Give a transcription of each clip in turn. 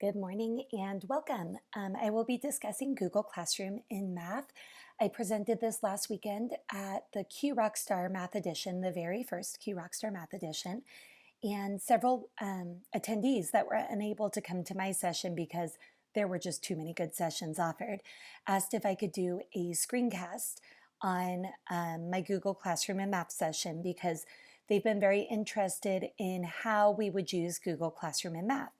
Good morning and welcome. I will be discussing Google Classroom in math. I presented this last weekend at the Q Rockstar Math Edition, the very first Q Rockstar Math Edition, and several attendees that were unable to come to my session because there were just too many good sessions offered asked if I could do a screencast on my Google Classroom and math session because they've been very interested in how we would use Google Classroom in math.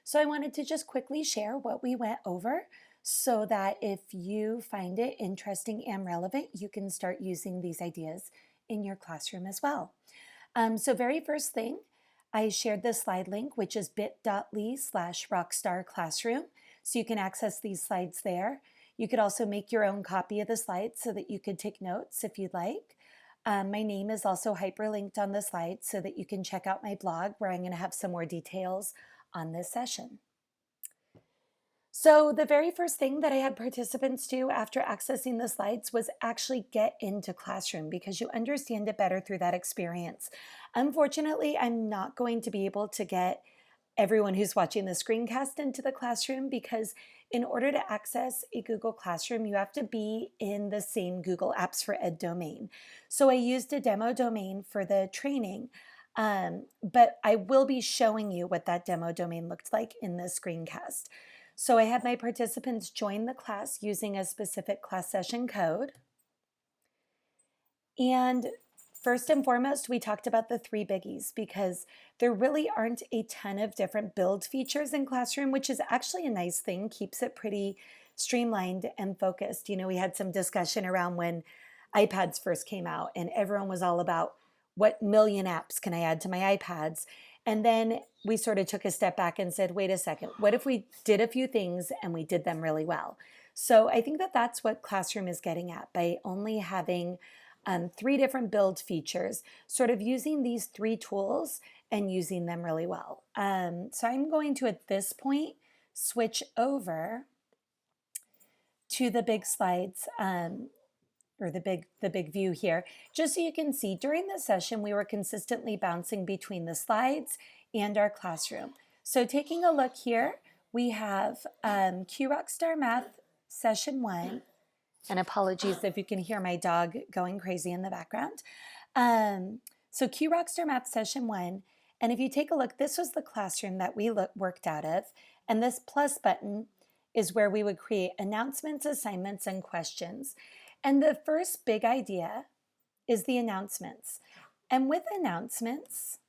So I wanted to just quickly share what we went over so that if you find it interesting and relevant, you can start using these ideas in your classroom as well. So very first thing, I shared the slide link, which is bit.ly/rockstarclassroom. So you can access these slides there. You could also make your own copy of the slides so that you could take notes if you'd like. My name is also hyperlinked on the slide so that you can check out my blog where I'm going to have some more details on this session. So the very first thing that I had participants do after accessing the slides was actually get into Classroom because you understand it better through that experience. Unfortunately, I'm not going to be able to get everyone who's watching the screencast into the classroom because in order to access a Google Classroom, you have to be in the same Google Apps for Ed domain. So I used a demo domain for the training, but I will be showing you what that demo domain looked like in the screencast. So I had my participants join the class using a specific class session code. And first and foremost, we talked about the three biggies because there really aren't a ton of different build features in Classroom, which is actually a nice thing, keeps it pretty streamlined and focused. You know, we had some discussion around when iPads first came out and everyone was all about what million apps can I add to my iPads? And then we sort of took a step back and said, wait a second, what if we did a few things and we did them really well? So I think that that's what Classroom is getting at by only having three different build features, sort of using these three tools and using them really well. So I'm going to, at this point, switch over to the big slides, or the big view here, just so you can see during the session, we were consistently bouncing between the slides and our classroom. So taking a look here, we have Q Rockstar Math Session 1, and apologies if you can hear my dog going crazy in the background. So Q Rockstar Math Session 1, and if you take a look, this was the classroom that we worked out of, and this plus button is where we would create announcements, assignments, and questions. And the first big idea is the announcements. And with announcements,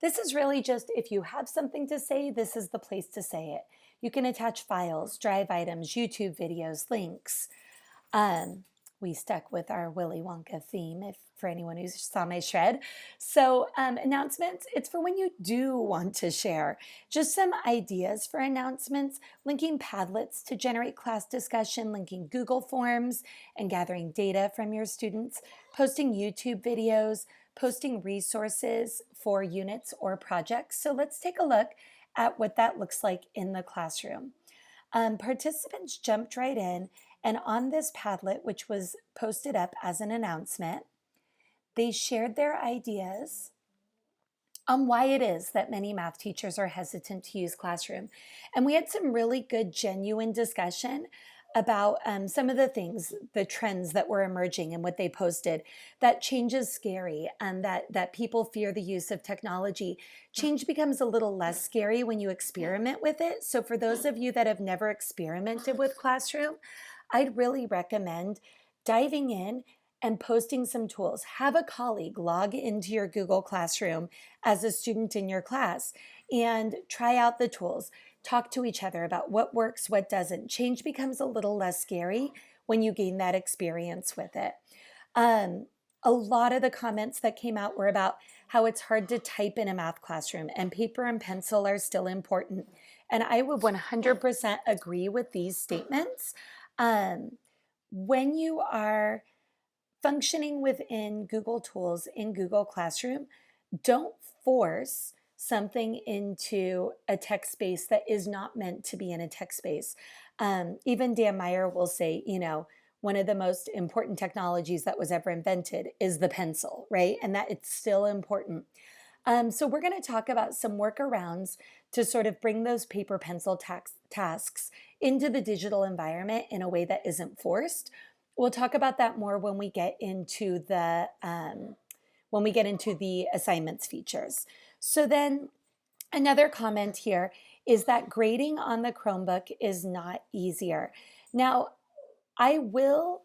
this is really just if you have something to say, this is the place to say it. You can attach files, drive items, YouTube videos, links. We stuck with our Willy Wonka theme for anyone who saw my shred. So announcements, it's for when you do want to share. Just some ideas for announcements, linking Padlets to generate class discussion, linking Google Forms and gathering data from your students, posting YouTube videos, posting resources for units or projects. So let's take a look at what that looks like in the classroom. Participants jumped right in, and on this Padlet, which was posted up as an announcement, they shared their ideas on why it is that many math teachers are hesitant to use Classroom. And we had some really good, genuine discussion about some of the things, the trends that were emerging and what they posted. That change is scary and that people fear the use of technology. Change becomes a little less scary when you experiment with it. So for those of you that have never experimented with Classroom, I'd really recommend diving in and posting some tools. Have a colleague log into your Google Classroom as a student in your class and try out the tools. Talk to each other about what works, what doesn't. Change becomes a little less scary when you gain that experience with it. A lot of the comments that came out were about how it's hard to type in a math classroom and paper and pencil are still important. And I would 100% agree with these statements. When you are functioning within Google Tools in Google Classroom, don't force something into a text space that is not meant to be in a text space. Even Dan Meyer will say, you know, one of the most important technologies that was ever invented is the pencil, right? And that it's still important. So we're going to talk about some workarounds to sort of bring those paper pencil tasks into the digital environment in a way that isn't forced. We'll talk about that more when we get into the assignments features. So then another comment here is that grading on the Chromebook is not easier. Now, I will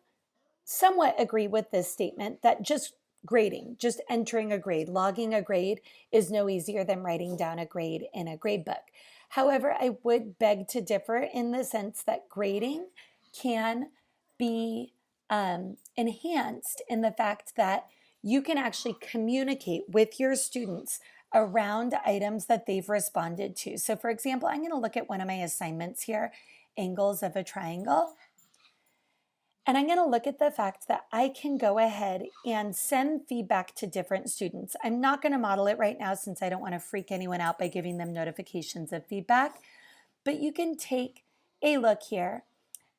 somewhat agree with this statement that just grading, just entering a grade, logging a grade is no easier than writing down a grade in a grade book. However, I would beg to differ in the sense that grading can be enhanced in the fact that you can actually communicate with your students around items that they've responded to. So for example, I'm going to look at one of my assignments here, angles of a triangle. And I'm going to look at the fact that I can go ahead and send feedback to different students. I'm not going to model it right now since I don't want to freak anyone out by giving them notifications of feedback. But you can take a look here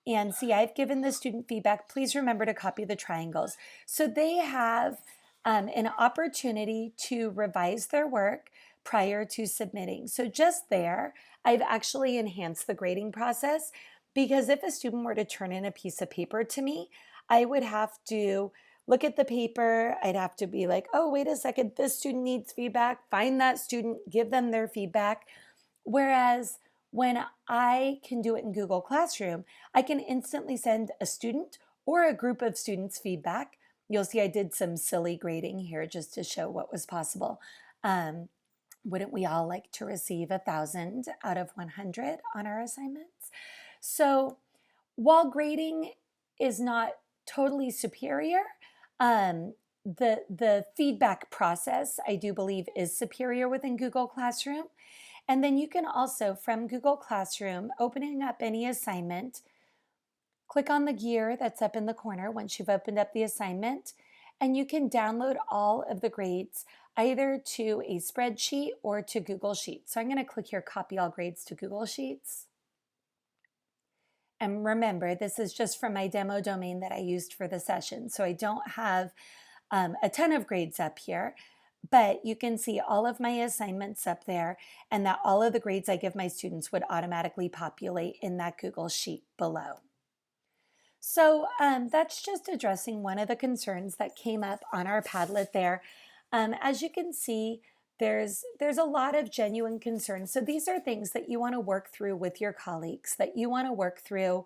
and see I've given the student feedback. Please remember to copy the triangles. So they have an opportunity to revise their work prior to submitting. So just there, I've actually enhanced the grading process, because if a student were to turn in a piece of paper to me, I would have to look at the paper. I'd have to be like, oh, wait a second, this student needs feedback, find that student, give them their feedback. Whereas when I can do it in Google Classroom, I can instantly send a student or a group of students feedback. You'll see I did some silly grading here just to show what was possible. Wouldn't we all like to receive 1,000 out of 100 on our assignments? So while grading is not totally superior, the feedback process, I do believe, is superior within Google Classroom. And then you can also, from Google Classroom, opening up any assignment, click on the gear that's up in the corner once you've opened up the assignment, and you can download all of the grades either to a spreadsheet or to Google Sheets. So I'm going to click here, copy all grades to Google Sheets. And remember, this is just from my demo domain that I used for the session. So I don't have a ton of grades up here, but you can see all of my assignments up there, and that all of the grades I give my students would automatically populate in that Google Sheet below. So that's just addressing one of the concerns that came up on our Padlet there. As you can see, there's a lot of genuine concerns. So these are things that you want to work through with your colleagues, that you want to work through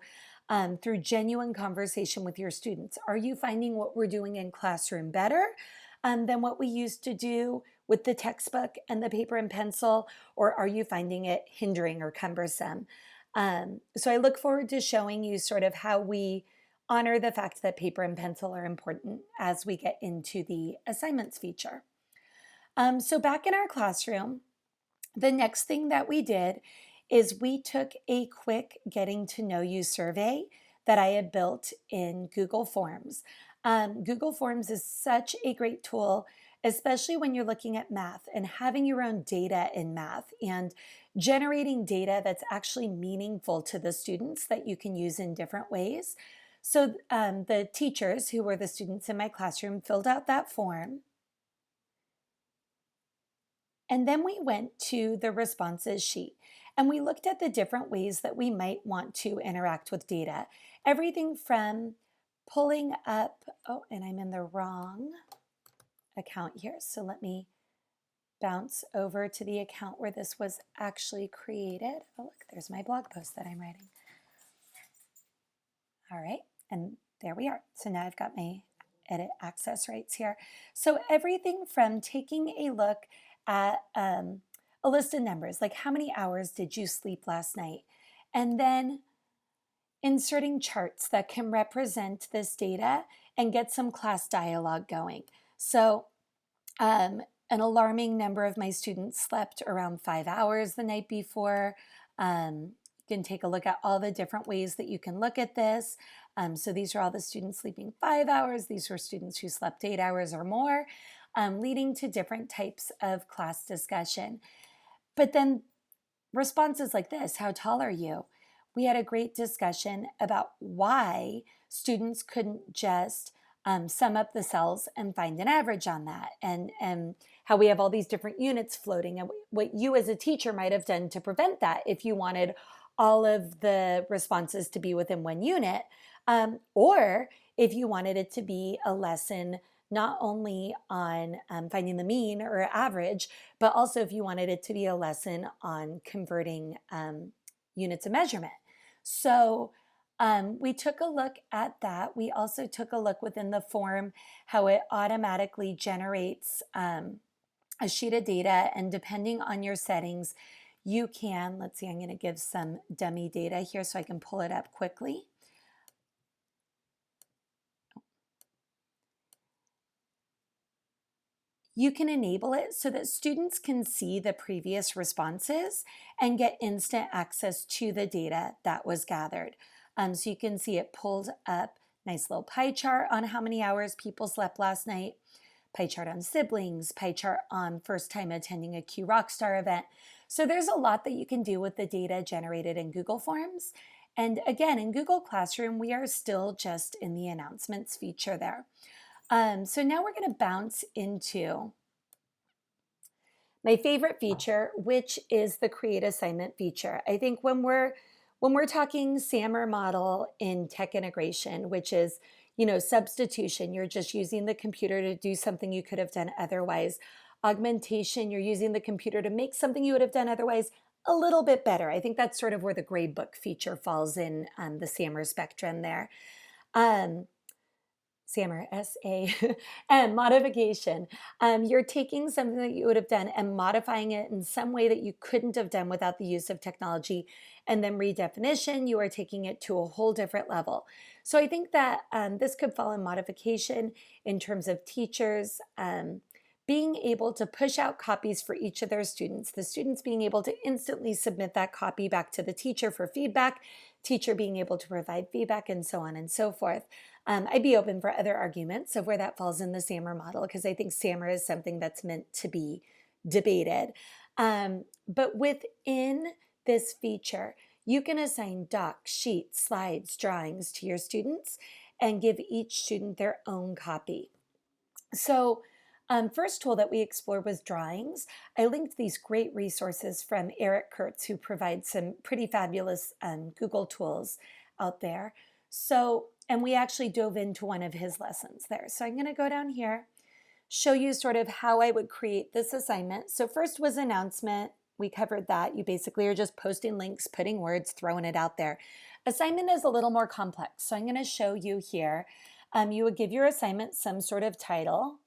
genuine conversation with your students. Are you finding what we're doing in classroom better than what we used to do with the textbook and the paper and pencil, or are you finding it hindering or cumbersome? So I look forward to showing you sort of how we honor the fact that paper and pencil are important as we get into the assignments feature. So back in our classroom, the next thing that we did is we took a quick getting to know you survey that I had built in Google Forms. Google Forms is such a great tool, especially when you're looking at math and having your own data in math and generating data that's actually meaningful to the students that you can use in different ways. So the teachers, who were the students in my classroom, filled out that form. And then we went to the responses sheet and we looked at the different ways that we might want to interact with data. Everything from pulling up, oh, and I'm in the wrong account here. So let me bounce over to the account where this was actually created. Oh, look, there's my blog post that I'm writing. All right, and there we are. So now I've got my edit access rights here. So everything from taking a look at a list of numbers, like how many hours did you sleep last night? And then inserting charts that can represent this data and get some class dialogue going. So an alarming number of my students slept around 5 hours the night before. You can take a look at all the different ways that you can look at this. So these are all the students sleeping 5 hours. These were students who slept 8 hours or more, leading to different types of class discussion. But then responses like this, how tall are you? We had a great discussion about why students couldn't just sum up the cells and find an average on that, and how we have all these different units floating, and what you as a teacher might have done to prevent that if you wanted all of the responses to be within one unit, or if you wanted it to be a lesson not only on finding the mean or average, but also if you wanted it to be a lesson on converting units of measurement. So we took a look at that. We also took a look within the form how it automatically generates a sheet of data, and depending on your settings, you can, let's see, I'm going to give some dummy data here so I can pull it up quickly. You can enable it so that students can see the previous responses and get instant access to the data that was gathered. So you can see it pulled up, nice little pie chart on how many hours people slept last night, pie chart on siblings, pie chart on first time attending a Q Rockstar event. So there's a lot that you can do with the data generated in Google Forms. And again, in Google Classroom, we are still just in the announcements feature there. So now we're going to bounce into my favorite feature, which is the create assignment feature. I think when we're talking SAMR model in tech integration, which is, substitution, you're just using the computer to do something you could have done otherwise. Augmentation, you're using the computer to make something you would have done otherwise a little bit better. I think that's sort of where the gradebook feature falls in the SAMR spectrum there. SAMR, S-A-M, modification. You're taking something that you would have done and modifying it in some way that you couldn't have done without the use of technology. And then redefinition, you are taking it to a whole different level. So I think that this could fall in modification in terms of teachers being able to push out copies for each of their students, the students being able to instantly submit that copy back to the teacher for feedback, teacher being able to provide feedback, and so on and so forth. I'd be open for other arguments of where that falls in the SAMR model, because I think SAMR is something that's meant to be debated. But within this feature, you can assign docs, sheets, slides, drawings to your students and give each student their own copy. So first tool that we explored was drawings. I linked these great resources from Eric Kurtz, who provides some pretty fabulous Google tools out there. So, and we actually dove into one of his lessons there. So I'm going to go down here, show you sort of how I would create this assignment. So first was announcement. We covered that. You basically are just posting links, putting words, throwing it out there. Assignment is a little more complex. So I'm going to show you here. You would give your assignment some sort of title.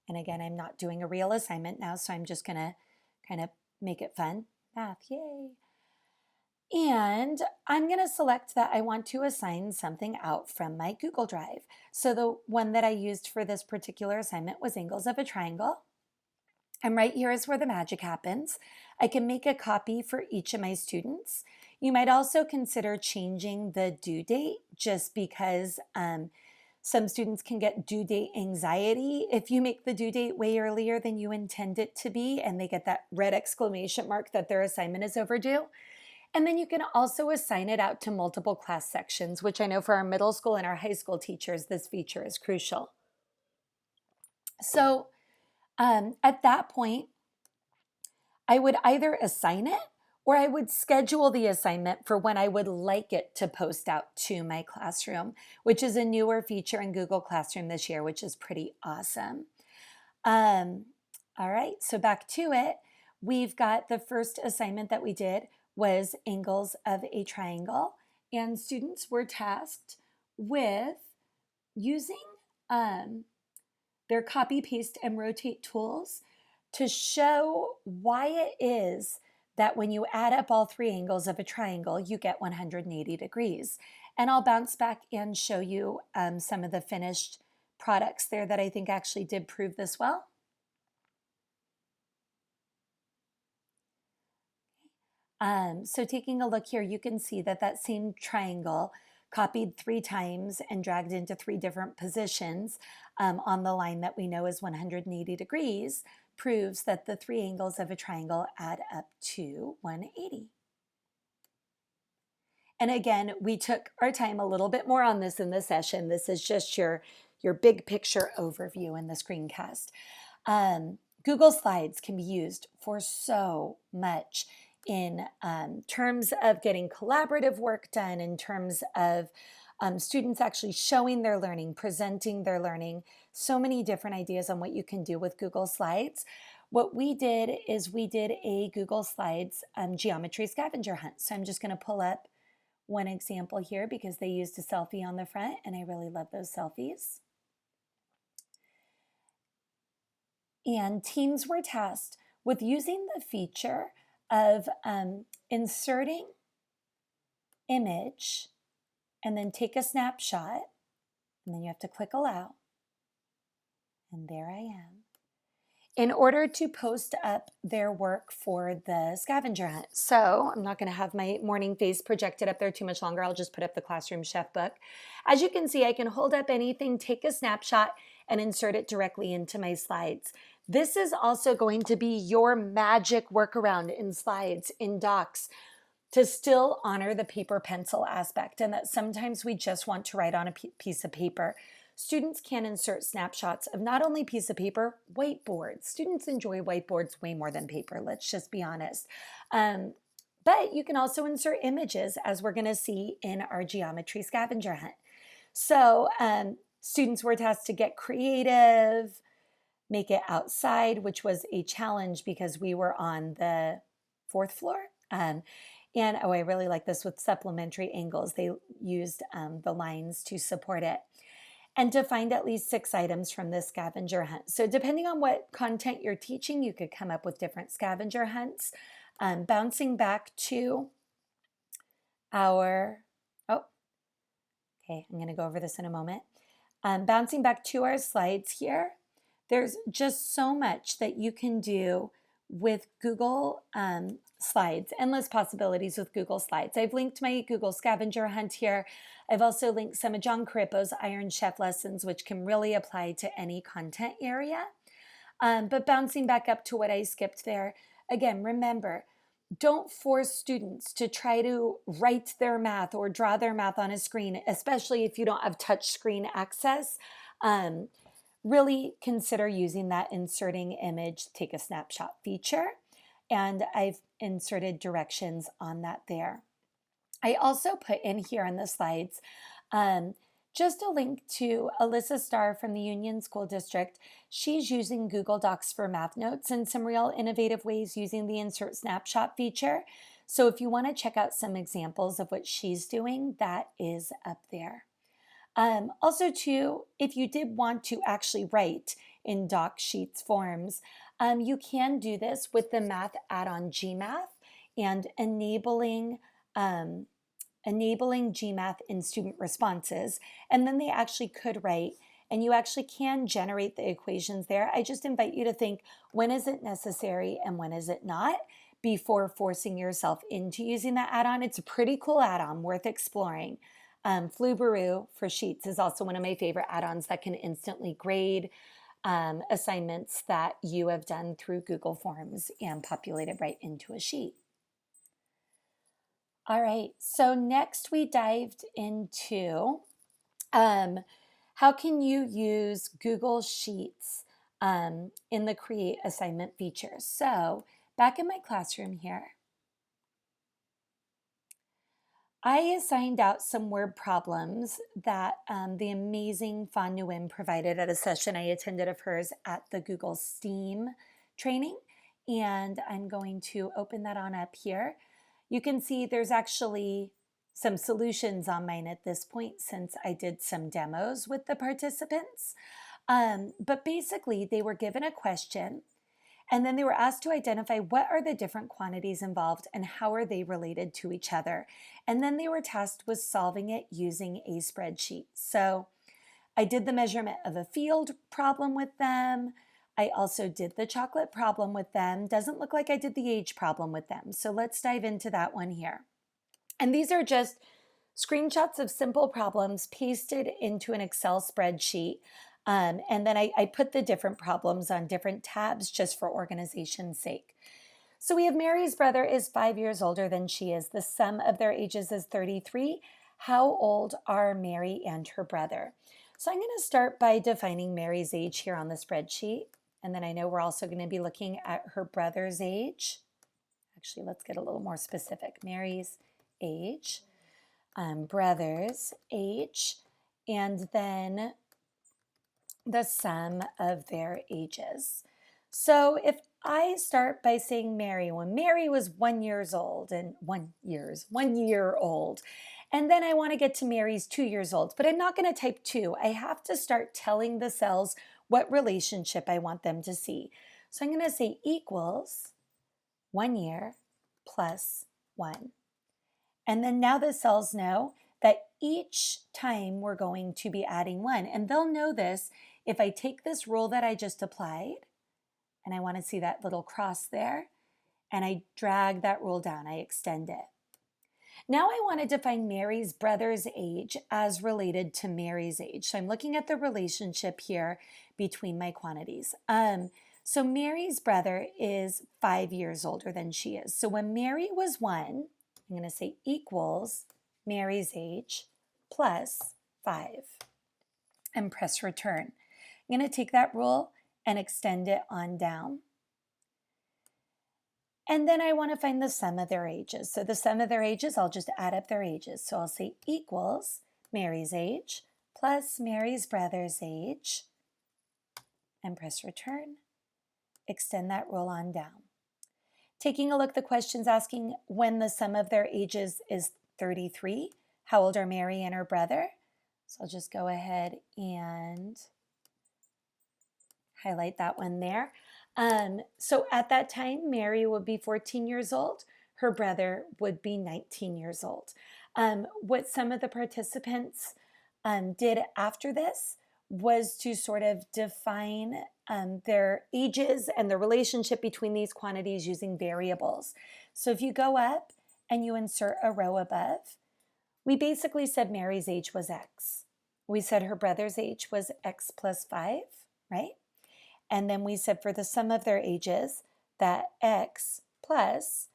And again, I'm not doing a real assignment now, so I'm just going to kind of make it fun. Math, yay. And I'm going to select that I want to assign something out from my Google Drive. So the one that I used for this particular assignment was angles of a triangle. And right here is where the magic happens. I can make a copy for each of my students. You might also consider changing the due date, just because some students can get due date anxiety if you make the due date way earlier than you intend it to be, and they get that red exclamation mark that their assignment is overdue. And then you can also assign it out to multiple class sections, which I know for our middle school and our high school teachers, this feature is crucial. So at that point, I would either assign it or I would schedule the assignment for when I would like it to post out to my classroom, which is a newer feature in Google Classroom this year, which is pretty awesome. All right, so back to it. We've got the first assignment that we did was angles of a triangle, and students were tasked with using their copy, paste, and rotate tools to show why it is that when you add up all three angles of a triangle, you get 180 degrees. And I'll bounce back and show you some of the finished products there that I think actually did prove this well. So taking a look here, you can see that that same triangle copied 3 times and dragged into 3 different positions on the line that we know is 180 degrees proves that the 3 angles of a triangle add up to 180. And again, we took our time a little bit more on this in the session. This is just your your big picture overview in the screencast. Google Slides can be used for so much in terms of getting collaborative work done, in terms of students actually showing their learning, presenting their learning, so many different ideas on what you can do with Google Slides. What we did is we did a Google Slides geometry scavenger hunt. So I'm just going to pull up one example here because they used a selfie on the front, and I really love those selfies. And teams were tasked with using the feature of inserting image and then take a snapshot, and then you have to click allow. And there I am, in order to post up their work for the scavenger hunt. So I'm not going to have my morning face projected up there too much longer. I'll just put up the Classroom Chef book. As you can see, I can hold up anything, take a snapshot, and insert it directly into my slides. This is also going to be your magic workaround in slides, in docs, to still honor the paper pencil aspect, and that sometimes we just want to write on a piece of paper. Students can insert snapshots of not only piece of paper, whiteboards. Students enjoy whiteboards way more than paper, let's just be honest. But you can also insert images, as we're going to see in our geometry scavenger hunt. So students were tasked to get creative, make it outside, which was a challenge because we were on the 4th floor. And oh, I really like this with supplementary angles. They used the lines to support it. And to find at least 6 items from this scavenger hunt. So depending on what content you're teaching, you could come up with different scavenger hunts. Bouncing back to our, okay, I'm going to go over this in a moment. Bouncing back to our slides here, there's just so much that you can do with Google Slides, endless possibilities with Google Slides. I've linked my Google scavenger hunt here. I've also linked some of John Carippo's Iron Chef lessons, which can really apply to any content area. But bouncing back up to what I skipped there, again, remember, don't force students to try to write their math or draw their math on a screen, especially if you don't have touch screen access. Really consider using that inserting image, take a snapshot feature, and I've inserted directions on that there. I also put in here on the slides just a link to Alyssa Starr from the Union School District. She's using Google Docs for math notes and some real innovative ways using the insert snapshot feature. So if you want to check out some examples of what she's doing, that is up there. Also too, if you did want to actually write in doc sheets forms, you can do this with the math add-on GMath and enabling GMath in student responses. And then they actually could write, and you actually can generate the equations there. I just invite you to think, when is it necessary and when is it not, before forcing yourself into using that add-on. It's a pretty cool add-on, worth exploring. Flubaroo for Sheets is also one of my favorite add-ons that can instantly grade assignments that you have done through Google Forms and populate it right into a sheet. All right, so next we dived into how can you use Google Sheets in the Create Assignment feature. So back in my classroom here, I assigned out some word problems that the amazing Fan Nguyen provided at a session I attended of hers at the Google STEAM training. And I'm going to open that on up here. You can see there's actually some solutions on mine at this point since I did some demos with the participants. But basically, they were given a question, and then they were asked to identify what are the different quantities involved and how are they related to each other. And then they were tasked with solving it using a spreadsheet. So I did the measurement of a field problem with them. I also did the chocolate problem with them. Doesn't look like I did the age problem with them. So let's dive into that one here. And these are just screenshots of simple problems pasted into an Excel spreadsheet. And then I put the different problems on different tabs just for organization's sake. So we have Mary's brother is 5 years older than she is. The sum of their ages is 33. How old are Mary and her brother? So I'm going to start by defining Mary's age here on the spreadsheet. And then I know we're also going to be looking at her brother's age. Actually, let's get a little more specific. Mary's age, brother's age, and then the sum of their ages. So if I start by saying Mary, when Mary was 1 year old and 1 year old, and then I want to get to Mary's 2 years old, but I'm not going to type 2. I have to start telling the cells what relationship I want them to see. So I'm going to say equals 1 year plus 1. And then now the cells know that each time we're going to be adding 1. And they'll know this if I take this rule that I just applied, and I want to see that little cross there, and I drag that rule down, I extend it. Now I want to define Mary's brother's age as related to Mary's age. So I'm looking at the relationship here between my quantities. So Mary's brother is 5 years older than she is. So when Mary was 1, I'm going to say equals Mary's age plus 5 and press return. I'm going to take that rule and extend it on down. And then I want to find the sum of their ages. So the sum of their ages, I'll just add up their ages. So I'll say equals Mary's age plus Mary's brother's age and press return. Extend that rule on down. Taking a look, the question's asking when the sum of their ages is 33. How old are Mary and her brother? So I'll just go ahead and highlight that one there. So at that time, Mary would be 14 years old. Her brother would be 19 years old. What some of the participants did after this was to sort of define their ages and the relationship between these quantities using variables. So if you go up and you insert a row above, we basically said Mary's age was X. We said her brother's age was X plus 5, right? And then we said for the sum of their ages that X plus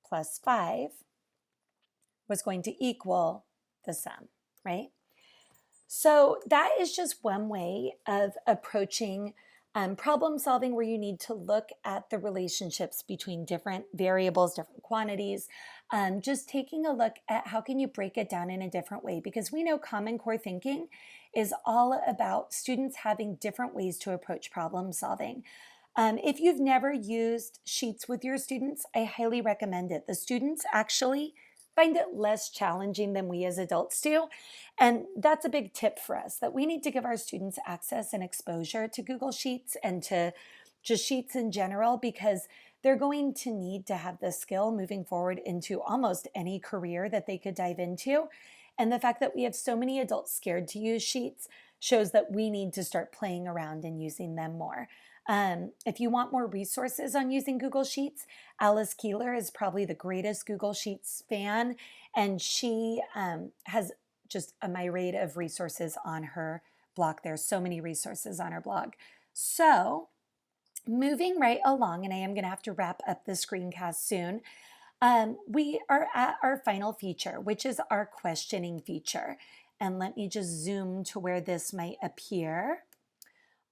5 was going to equal the sum, right? So that is just one way of approaching problem solving, where you need to look at the relationships between different variables, different quantities, just taking a look at how can you break it down in a different way, because we know Common Core thinking is all about students having different ways to approach problem solving. If you've never used sheets with your students, I highly recommend it. The students actually find it less challenging than we as adults do. And that's a big tip for us, that we need to give our students access and exposure to Google Sheets and to just Sheets in general, because they're going to need to have this skill moving forward into almost any career that they could dive into. And the fact that we have so many adults scared to use Sheets shows that we need to start playing around and using them more. If you want more resources on using Google Sheets, Alice Keeler is probably the greatest Google Sheets fan, and she has just a myriad of resources on her blog. There's so many resources on her blog. So moving right along, and I am going to have to wrap up the screencast soon, we are at our final feature, which is our questioning feature. And let me just zoom to where this might appear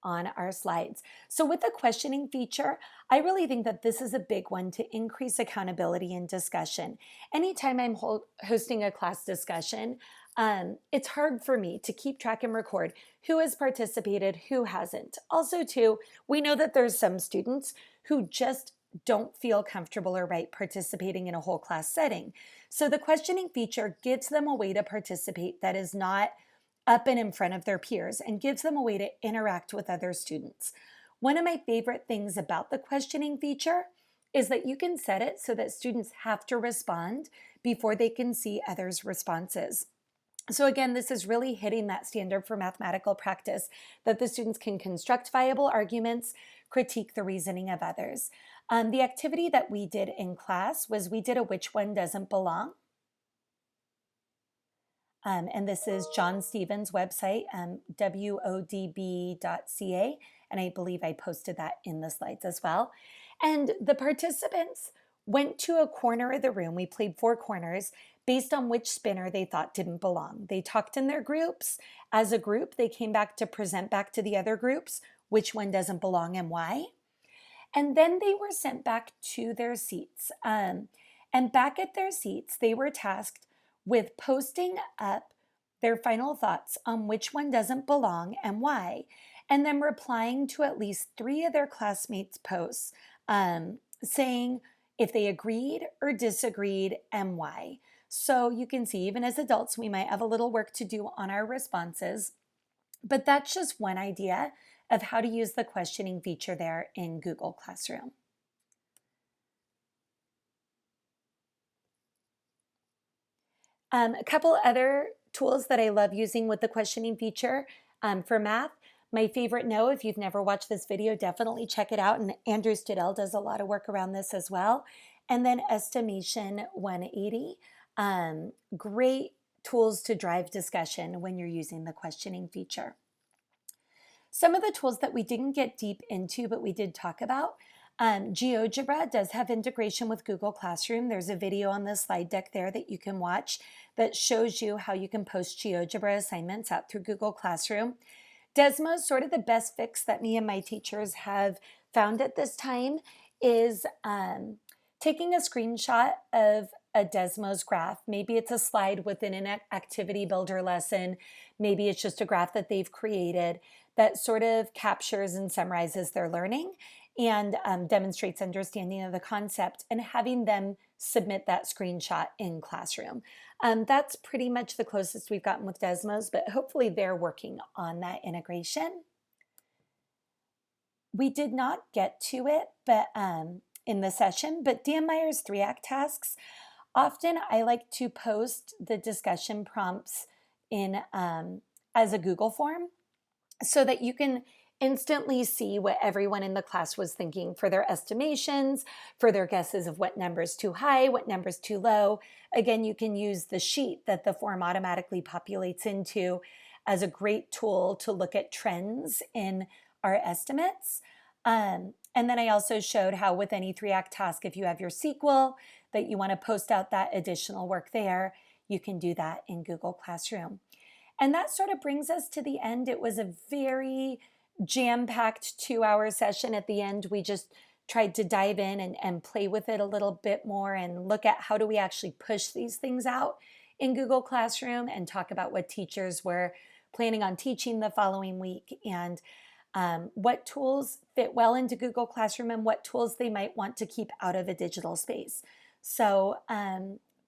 on our slides. So with the questioning feature, I really think that this is a big one to increase accountability and discussion. Anytime I'm hosting a class discussion, it's hard for me to keep track and record who has participated, who hasn't. Also, too, we know that there's some students who just don't feel comfortable or right participating in a whole class setting. So the questioning feature gives them a way to participate that is not up and in front of their peers, and gives them a way to interact with other students. One of my favorite things about the questioning feature is that you can set it so that students have to respond before they can see others' responses. So again, this is really hitting that standard for mathematical practice, that the students can construct viable arguments, critique the reasoning of others. The activity that we did in class was we did a which one doesn't belong. And this is John Stevens' website, wodb.ca, and I believe I posted that in the slides as well. And the participants went to a corner of the room. We played 4 corners, based on which spinner they thought didn't belong. They talked in their groups. As a group, they came back to present back to the other groups which one doesn't belong and why. And then they were sent back to their seats. And back at their seats, they were tasked with posting up their final thoughts on which one doesn't belong and why, and then replying to at least 3 of their classmates' posts, saying if they agreed or disagreed and why. So you can see, even as adults, we might have a little work to do on our responses, but that's just one idea of how to use the questioning feature there in Google Classroom. A couple other tools that I love using with the questioning feature for math. My favorite no, if you've never watched this video, definitely check it out. And Andrew Studell does a lot of work around this as well. And then Estimation 180. Great tools to drive discussion when you're using the questioning feature. Some of the tools that we didn't get deep into, but we did talk about, Geogebra does have integration with Google Classroom. There's a video on the slide deck there that you can watch that shows you how you can post Geogebra assignments out through Google Classroom. Desmo is sort of the best fix that me and my teachers have found at this time is taking a screenshot of a Desmo's graph. Maybe it's a slide within an activity builder lesson. Maybe it's just a graph that they've created that sort of captures and summarizes their learning and demonstrates understanding of the concept, and having them submit that screenshot in Classroom. That's pretty much the closest we've gotten with Desmos, but hopefully they're working on that integration. We did not get to it but in the session, but Dan Meyer's 3-act tasks. Often I like to post the discussion prompts in as a Google form so that you can instantly see what everyone in the class was thinking for their estimations, for their guesses of what number's too high, what number's too low. Again, you can use the sheet that the form automatically populates into as a great tool to look at trends in our estimates. And then I also showed how with any 3-act task, if you have your sequel that you want to post out that additional work there, you can do that in Google Classroom. And that sort of brings us to the end. It was a very jam-packed 2-hour session. At the end, we just tried to dive in and play with it a little bit more and look at how do we actually push these things out in Google Classroom and talk about what teachers were planning on teaching the following week and what tools fit well into Google Classroom and what tools they might want to keep out of a digital space. So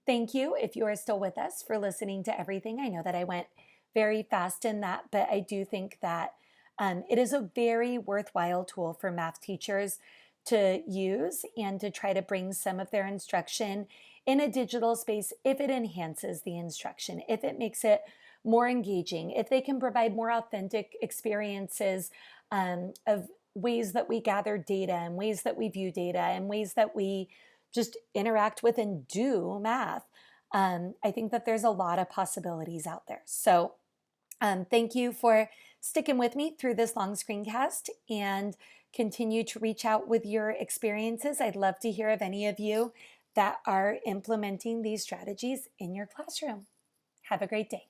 thank you if you are still with us for listening to everything. I know that I went very fast in that, but I do think that it is a very worthwhile tool for math teachers to use and to try to bring some of their instruction in a digital space if it enhances the instruction, if it makes it more engaging, if they can provide more authentic experiences of ways that we gather data and ways that we view data and ways that we just interact with and do math. I think that there's a lot of possibilities out there. So thank you for sticking with me through this long screencast and continue to reach out with your experiences. I'd love to hear of any of you that are implementing these strategies in your classroom. Have a great day.